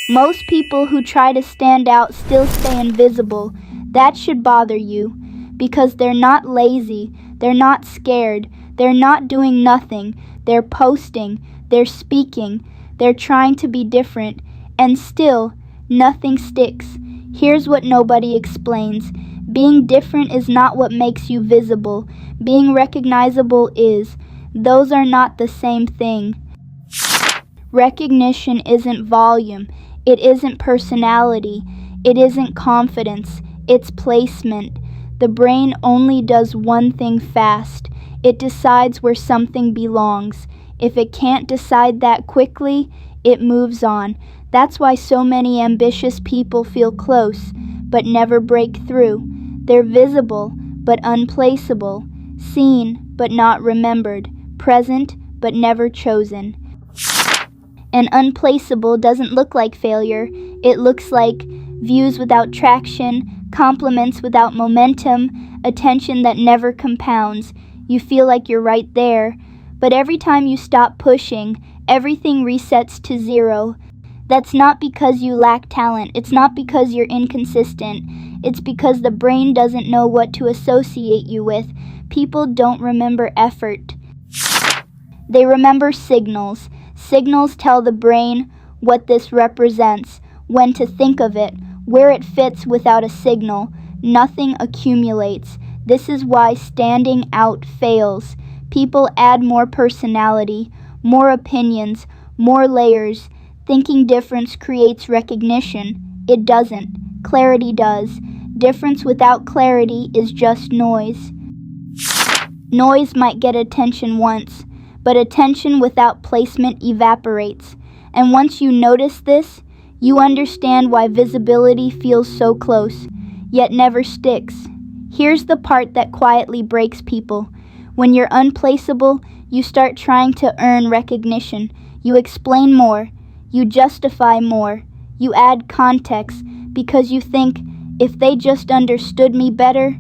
Most people who try to stand out still stay invisible. That should bother you, because they're not lazy, they're not scared, they're not doing nothing, they're posting, they're speaking, they're trying to be different, and still, nothing sticks. Here's what nobody explains. Being different is not what makes you visible. Being recognizable is. Those are not the same thing. Recognition isn't volume. It isn't personality. It isn't confidence. It's placement. The brain only does one thing fast. It decides where something belongs. If it can't decide that quickly, it moves on. That's why so many ambitious people feel close, but never break through. They're visible, but unplaceable. Seen, but not remembered. Present, but never chosen. And unplaceable doesn't look like failure. It looks like views without traction, compliments without momentum, attention that never compounds. You feel like you're right there, but every time you stop pushing, everything resets to zero. That's not because you lack talent. It's not because you're inconsistent. It's because the brain doesn't know what to associate you with. People don't remember effort. They remember signals. Signals tell the brain what this represents, when to think of it, where it fits. Without a signal, nothing accumulates. This is why standing out fails. People add more personality, more opinions, more layers. Thinking difference creates recognition. It doesn't. Clarity does. Difference without clarity is just noise. Noise might get attention once, but attention without placement evaporates. And once you notice this, you understand why visibility feels so close, yet never sticks. Here's the part that quietly breaks people. When you're unplaceable, you start trying to earn recognition. You explain more. You justify more. You add context because you think, if they just understood me better.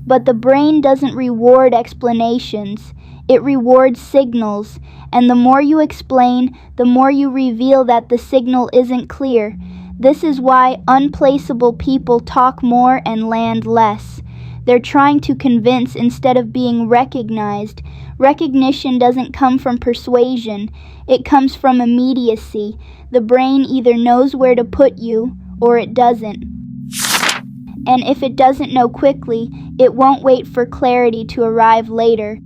But the brain doesn't reward explanations. It rewards signals. And the more you explain, the more you reveal that the signal isn't clear. This is why unplaceable people talk more and land less. They're trying to convince instead of being recognized. Recognition doesn't come from persuasion. It comes from immediacy. The brain either knows where to put you, or it doesn't. And if it doesn't know quickly, it won't wait for clarity to arrive later.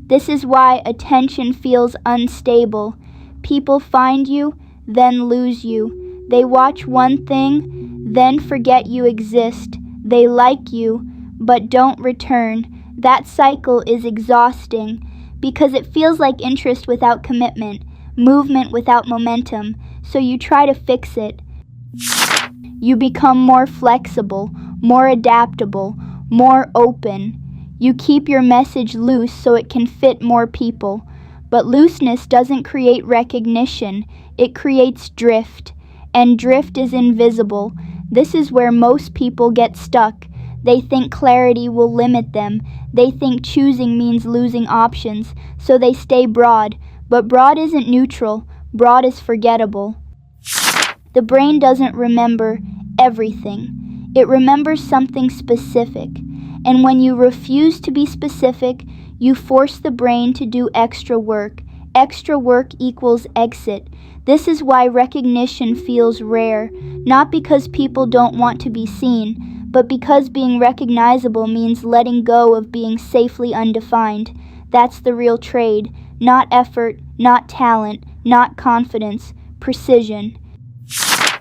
This is why attention feels unstable. People find you, then lose you. They watch one thing, then forget you exist. They like you, but don't return. That cycle is exhausting because it feels like interest without commitment, movement without momentum, so you try to fix it. You become more flexible, more adaptable, more open. You keep your message loose so it can fit more people. But looseness doesn't create recognition, it creates drift. And drift is invisible. This is where most people get stuck. They think clarity will limit them. They think choosing means losing options, so they stay broad. But broad isn't neutral. Broad is forgettable. The brain doesn't remember everything. It remembers something specific. And when you refuse to be specific, you force the brain to do extra work. Extra work equals exit. This is why recognition feels rare, not because people don't want to be seen, but because being recognizable means letting go of being safely undefined. That's the real trade. Not effort, not talent, not confidence, precision.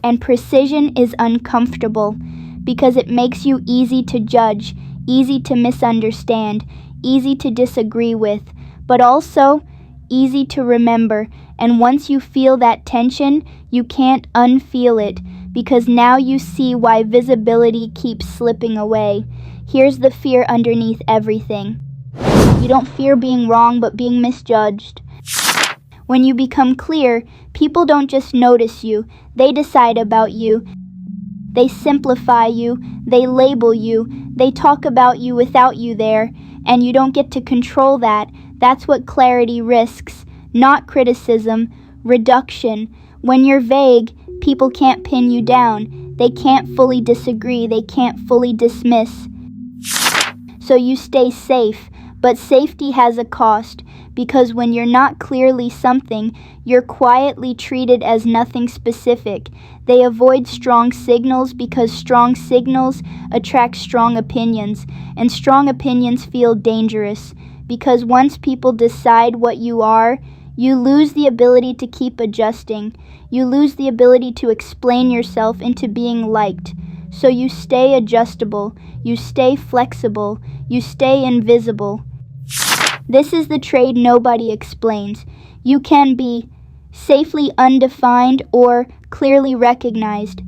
And precision is uncomfortable because it makes you easy to judge, easy to misunderstand, easy to disagree with, but also easy to remember. And once you feel that tension, you can't unfeel it, because now you see why visibility keeps slipping away. Here's the fear underneath everything. You don't fear being wrong, but being misjudged. When you become clear, people don't just notice you, they decide about you. They simplify you, they label you, they talk about you without you there, and you don't get to control that. That's what clarity risks, not criticism, reduction. When you're vague, People can't pin you down. They can't fully disagree. They can't fully dismiss. So you stay safe, but safety has a cost, because when you're not clearly something, you're quietly treated as nothing specific. They avoid strong signals because strong signals attract strong opinions, and strong opinions feel dangerous, because once people decide what you are, you lose the ability to keep adjusting. You lose the ability to explain yourself into being liked. So you stay adjustable, you stay flexible, you stay invisible. This is the trade nobody explains. You can be safely undefined or clearly recognized.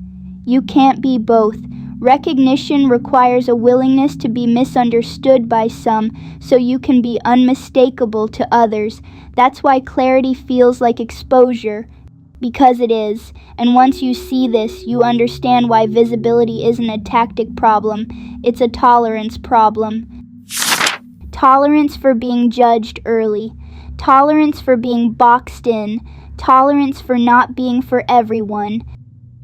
You can't be both. Recognition requires a willingness to be misunderstood by some so you can be unmistakable to others. That's why clarity feels like exposure, because it is. And once you see this, you understand why visibility isn't a tactic problem, it's a tolerance problem. Tolerance for being judged early. Tolerance for being boxed in. Tolerance for not being for everyone.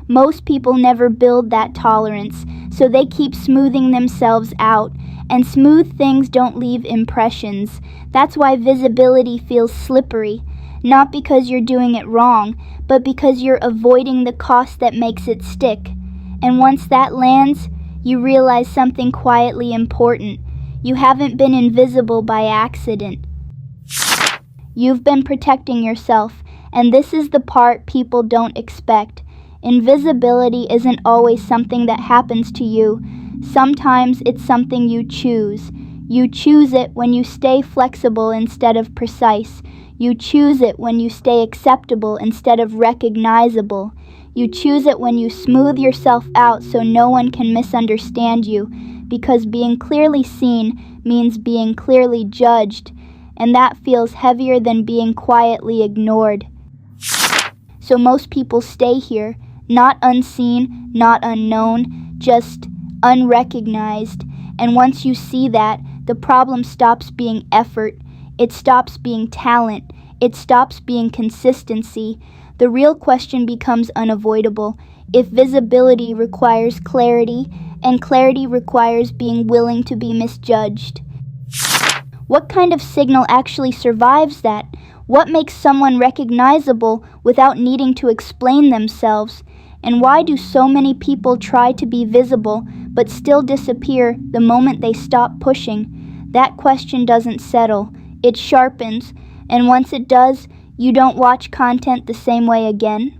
Most people never build that tolerance, so they keep smoothing themselves out, and smooth things don't leave impressions. That's why visibility feels slippery, not because you're doing it wrong, but because you're avoiding the cost that makes it stick. And once that lands, you realize something quietly important. You haven't been invisible by accident. You've been protecting yourself, and this is the part people don't expect. Invisibility isn't always something that happens to you. Sometimes it's something you choose. You choose it when you stay flexible instead of precise. You choose it when you stay acceptable instead of recognizable. You choose it when you smooth yourself out so no one can misunderstand you, because being clearly seen means being clearly judged, and that feels heavier than being quietly ignored. So most people stay here, not unseen, not unknown, just unrecognized. And once you see that, the problem stops being effort, it stops being talent, it stops being consistency. The real question becomes unavoidable. If visibility requires clarity, and clarity requires being willing to be misjudged, what kind of signal actually survives that? What makes someone recognizable without needing to explain themselves? And why do so many people try to be visible but still disappear the moment they stop pushing? That question doesn't settle. It sharpens, and once it does, you don't watch content the same way again.